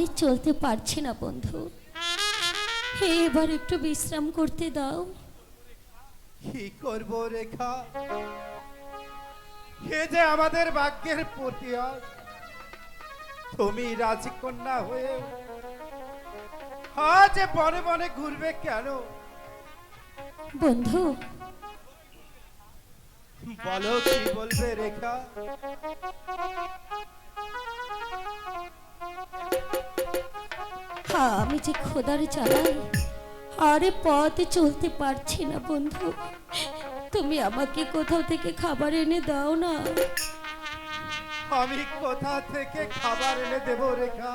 আর চলতে পারছি না বন্ধু, এবার একটু বিশ্রাম করতে দাও। কি করব রেখা, হে যে আমাদের ভাগ্যের প্রতিয়াস, তুমি রাজকন্যা হয়ে আজ বনে বনে ঘুরবে কেন? বন্ধু, বলো কি বলবে রেখা? হ্যাঁ, আমি যে খোদার চালাই আরে পথে চলতে পারছি না বন্ধু, তুমি আমাকে কোথাও থেকে খাবার এনে দাও না। আমি কোথা থেকে খাবার এনে দেব রেখা?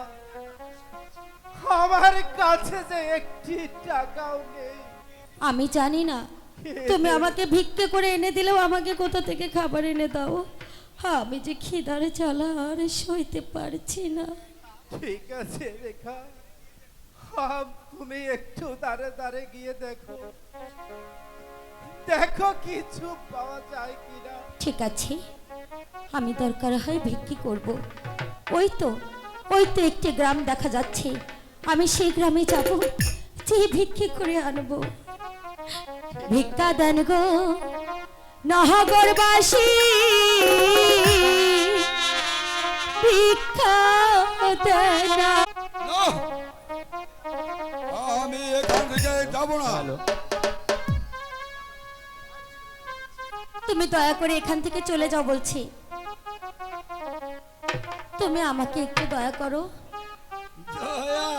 আমার কাছে যে একটি টাকাও নেই। আমি জানি না, তুমি আমাকে ভিক্ষে করে এনে দিলেও আমাকে কোথা থেকে খাবার এনে দাও। হ্যাঁ, আমি যে খিদারে জ্বালা আর সইতে পারছি না। ঠিক আছে রেখা, তুমি একটু দাঁড়ে দাঁড়ে গিয়ে দেখো, দেখো কিছু পাওয়া যায় কিনা। ঠিক আছে, আমি দরকার হয় ভিক্ষি করব। ওই তো ওই তো একটি গ্রাম দেখা যাচ্ছে, আমি সেই গ্রামে যাব, যে ভিক্ষি করে আনবো। ভিক্ষা দেন গো নহগরবাসী, ভিক্ষা দেন। না, আমি এখান থেকে যাব না। তুমি দয়া করে এখান থেকে চলে যাও বলছি। তুমি আমাকে একটু দয়া করো। দয়া?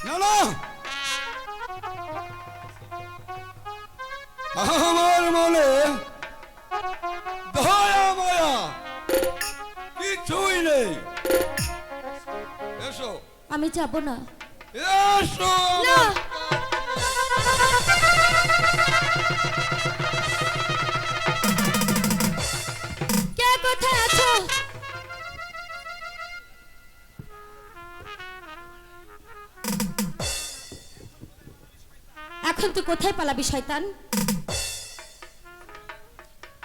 না না, আমার মনে দয়া মায়া কিছুই নেই। এসো আমি যাব না। এসো। না, কে কোথায় আছো? এখন তুই কোথায় পালাবি শয়তান?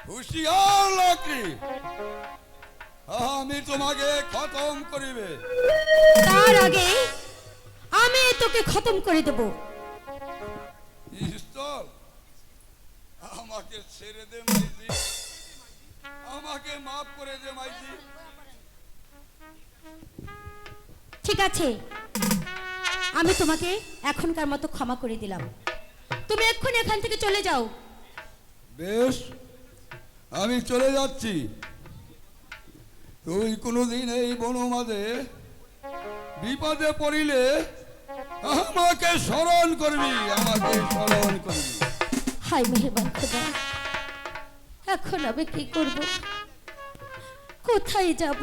হুঁশিয়ার লাকড়ি, আমি তোমাকে খতম করিবে। তার আগে আমি তোকে খতম করে দেব। ঈশ্বর, আমাকে ছেড়ে দে মাইজি, আমাকে মাফ করে দে মাইজি। ঠিক আছে, আমি তোমাকে এখনকার মতো ক্ষমা করে দিলাম, তুমি এক্ষুনি এখান থেকে চলে যাও। বেশ, আমি চলে যাচ্ছি। তুই কোনোদিন এই বনমাঝে বিপদে পড়িলে আমাকে স্মরণ করবি, আমাকে স্মরণ করবি। হাই মেহেরবান খোদা, এখন আমি কি করব, কোথায় যাব?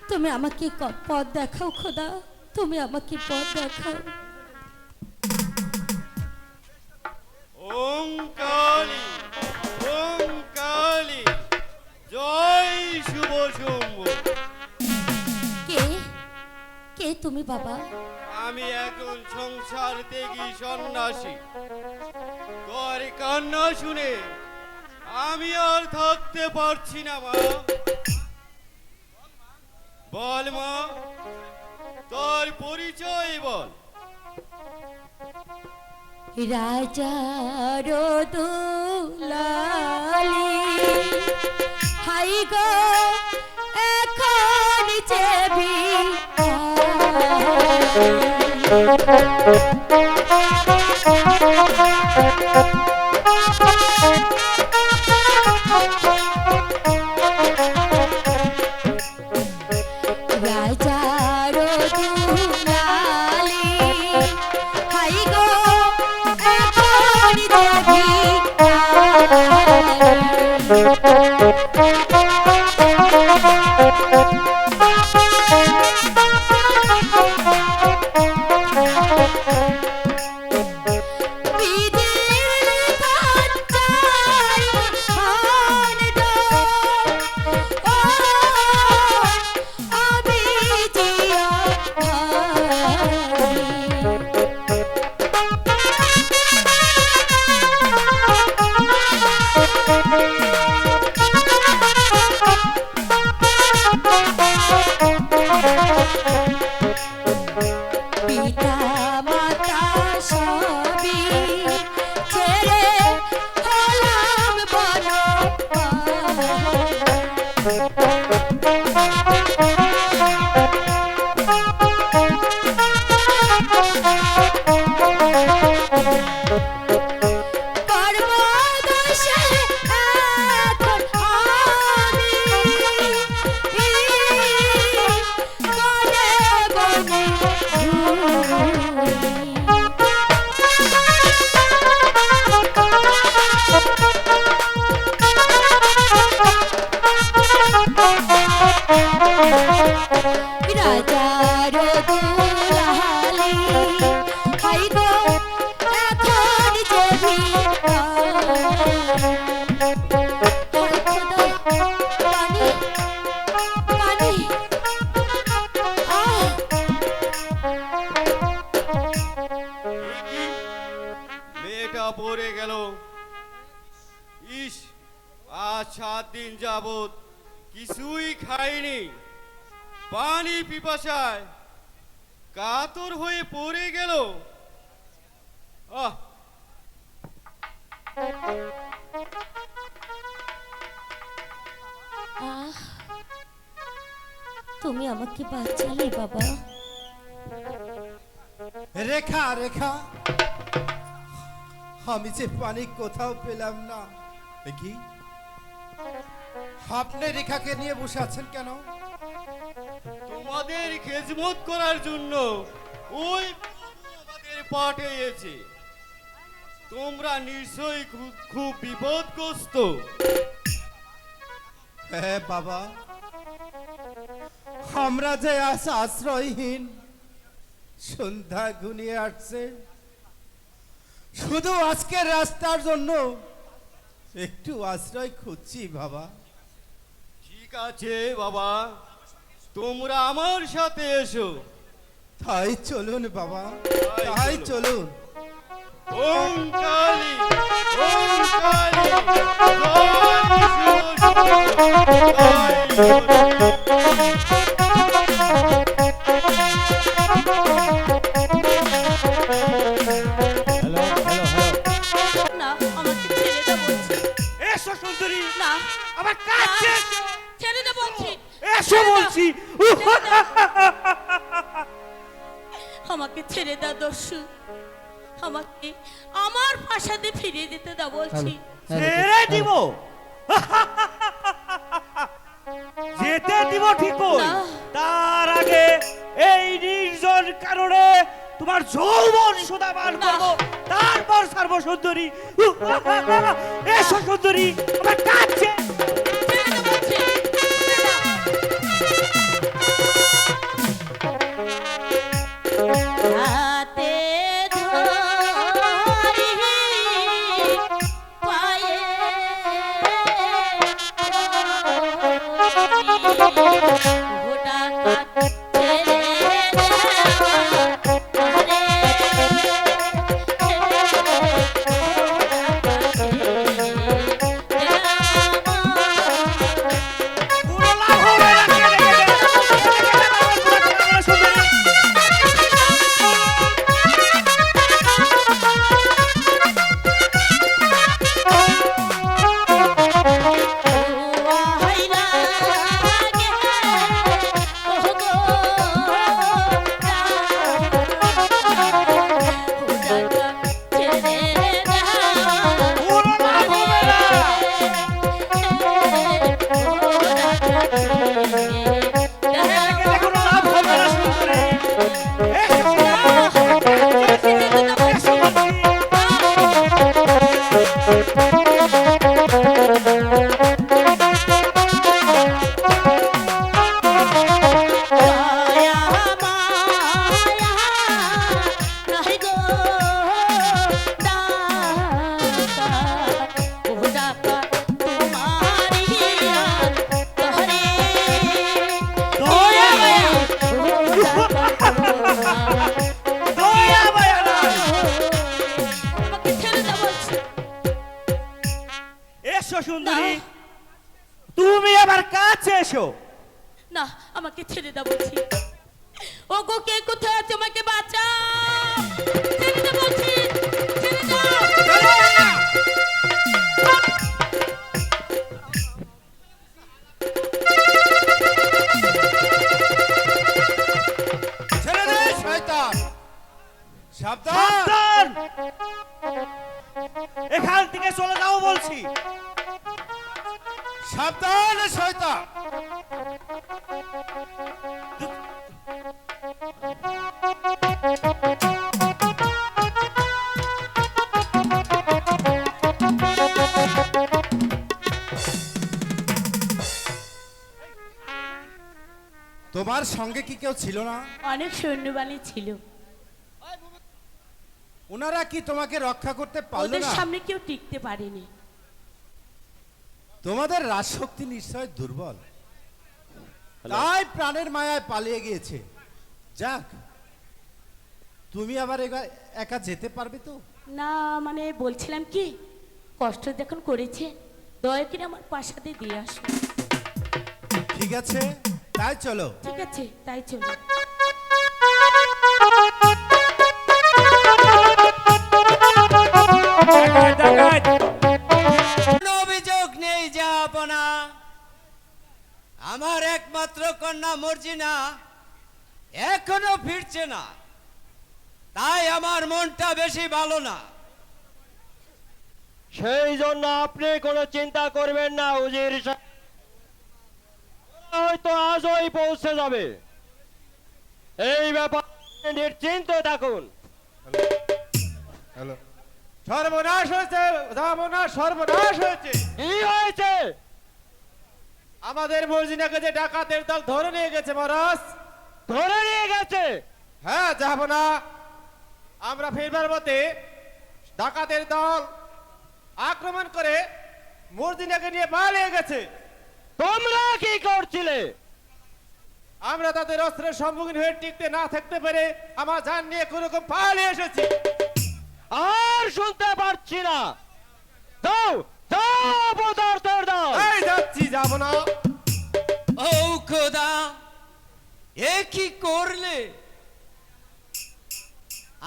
তুমি আমাকে পথ দেখাও খোদা, তুমি আমাকে পথ দেখাও। ওম কালী, ওম কালী, জয় শুভ শুম্ভ। কে কে তুমি বাবা? আমি একজন সংসার ত্যাগী সন্ন্যাসী। তোর কান্না শুনে আমি আর থাকতে পারছি না মা। বল মা, তোর পরিচয় বল। রাজার দুলালি, হাই গো এখন চেবি রাজার দুলালি, হাই গো এখন চেবি 5-7 দিন যাবত কিছুই খাইনি, পানি পিপাসায় কাতর হয়ে পড়ে গেল। আহ, আহ, তুমি আমাকে বাঁচালে বাবা। রেখা রেখা, আমি যে পানি কোথাও পেলাম না। কি আপনি রেখাকে নিয়ে বসে আছেন কেন? তোমাদের খেজমত করার জন্য ওই প্রভু আমাদের পাঠিয়েছে। তোমরা নিশ্চয়ই খুব বিপদগ্রস্ত। হ্যাঁ বাবা, আমরা যে আজ আশ্রয়হীন, সন্ধ্যা ঘনিয়ে আসছে, শুধু আজকের রাস্তার জন্য একটু আশ্রয় খুঁজছি বাবা। ঠিক আছে বাবা, তোমরা আমার সাথে এসো। তাই চলুন বাবা, তাই চলুন। ওম কালী, ওম কালী, জয় শিব, জয় না, আমাকে ছেড়ে দাও বলছি। এসো সুন্দরী, না, আমার কাছে এসো। ছেড়ে দাও বলছি। এসো বলছি। আমাকে ছেড়ে দাও দস্যু, আমাকে আমার প্রাসাদে ফিরিয়ে দিতে দাও বলছি। ছেড়ে দিব? যেতে দিব ঠিকই, না। তার আগে এই নির্জন কারণে তোমার যৌবন সুদা বার করবো, তারপর ছাড়বো সুন্দরী। এসো সুন্দরী, আমার কাছে। ছেড়ে দাও বলছি, ছেড়ে দাও। হাতে ধরি পায়ে গোটা কাট ছেড়ে পুরো লাভ হবে না, কেটে গেলে। সুন্দরী, পুরো লাভ হবে না। কোনো লাভ হবে না সুন্দরী। এসো, এসো বলছি। দয়া মায়া নাই। এসো সুন্দরী, তুমি আবার কাছে এসো। না, আমাকে ছেড়ে দাও বলছি। ও গো, কে কোথায় আছে? আমাকে বাঁচাও, ছেড়ে দাও বলছি, ছেড়ে দাও। ছেড়ে দে শয়তান, সাবধান। সাবধান, এখান থেকে চলে যাও বলছি। সাবধান শয়তান। তোমার সঙ্গে কি কেউ ছিল না? অনেক সৈন্যবাণী ছিল, ওনারা কি তোমাকে রক্ষা করতে পারলো ওদের না? সামনে কেউ টিকতে পারেনি। তোমাদের রাজশক্তি নিশ্চয় দুর্বল, তাই প্রাণের মায়ায় পালিয়ে গিয়েছে। যাক, তুমি আবার একা যেতে পারবে তো? না, মানে বলছিলাম কি, কষ্ট যখন করেছে দয়া করে আমার প্রাসাদে দিয়ে আসো। ঠিক আছে, তাই চলো। ঠিক আছে, তাই চলো। কোনো অভিযোগ নেই যাবনা। আমার একমাত্র কন্যা মর্জিনা এখনো ফিরছে না, তাই আমার মনটা বেশি ভালো না। সেই জন্য আপনি কোনো চিন্তা করবেন না উজির সাহেব, হয়তো আজই পৌঁছে যাবে। এই ব্যাপারে নিশ্চিন্ত থাকুন। সর্বনাশ হয়েছে যাবনা, সর্বনাশ হয়েছে। কি হয়েছে? আমাদের মর্জিনাকে যে ডাকাতের দল ধরে নিয়ে গেছে মহারাজ। ধরে নিয়ে গেছে? হ্যাঁ যাবনা, আমরা ফিরবার পথে ডাকাতের দল আক্রমণ করে মর্জিনাকে নিয়ে পালিয়ে গেছে। তোমরা কি করছিলে? আমরা তাদের অস্ত্রের সম্মুখীন হয়ে টিকতে না থাকতে পেরে আমার জান নিয়ে কোনোরকম পালিয়ে এসেছি। আর শুনতে পারছি না। যাও যাও, পদার্থের দাও। এই যাচ্ছি যাবনা। ও খোদা, এ কি করলে?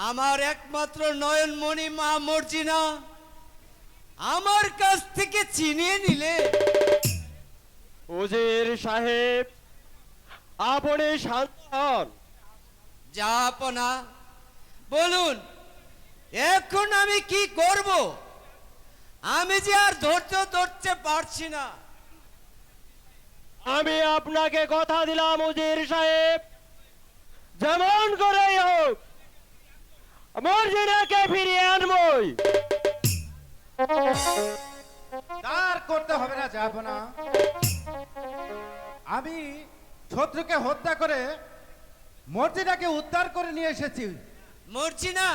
আমার একমাত্র নয়নমণি মা মর্জিনা আমার কাছ থেকে ছিনিয়ে নিলে। উজির সাহেব, আপনি শান্ত হন। জাহাপনা, বলুন এখন আমি কি করব? আমি যে আর ধৈর্য ধরতে পারছি না। আমি আপনাকে কথা দিলাম উজির সাহেব, যেমন করেই হোক মর্জিনাকে ফিরিয়ে আনবই। তার করতে হবে না যাবনা। আমি শত্রুকে হত্যা করে মর্জিনাকে উদ্ধার করে নিয়ে এসেছি। মর্জিনা,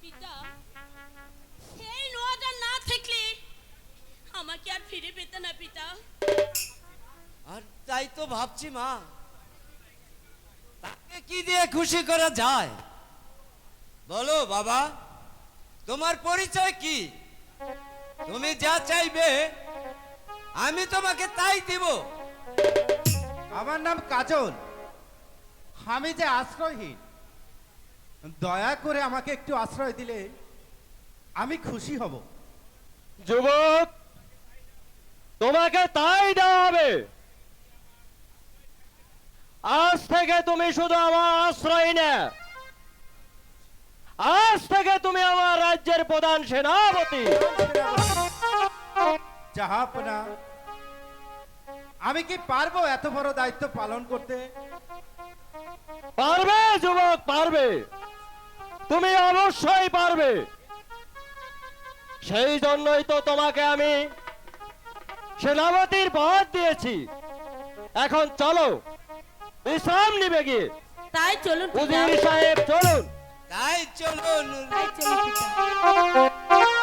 পিতা, এই নোয়াটা না থাকলে আমাকে আর ফিরে পেতে না পিতা। আর তাই তো ভাবছি মা, তাকে কি দিয়ে খুশি করা যায়? বলো বাবা, তোমার পরিচয় কি? তুমি যা চাইবে আমি তোমাকে তাই দিব। আমার নাম কাজল। আমি যে আশ্রয়হীন, দয়া করে আমাকে একটু আশ্রয় দিলে আমি খুশি হব। যুবক, তোমাকে তাই দেওয়া হবে। আজ থেকে তুমি শুধু আমার আশ্রয় না, আজ থেকে তুমি আমার রাজ্যের প্রধান সেনাপতি। জাহাপনা, আমি কি পারবো এত বড় দায়িত্ব পালন করতে? পারবে যুবক, পারবে। তুমি অবশ্যই পারবে। সেই জন্যই তো তোমাকে আমি সেনাপতির পদ দিয়েছি। এখন চলো, বিশ্রাম নিবে গিয়ে। তাই চলুন পিতা। উজির সাহেব চলুন। তাই চলুন। তাই চলুন পিতা।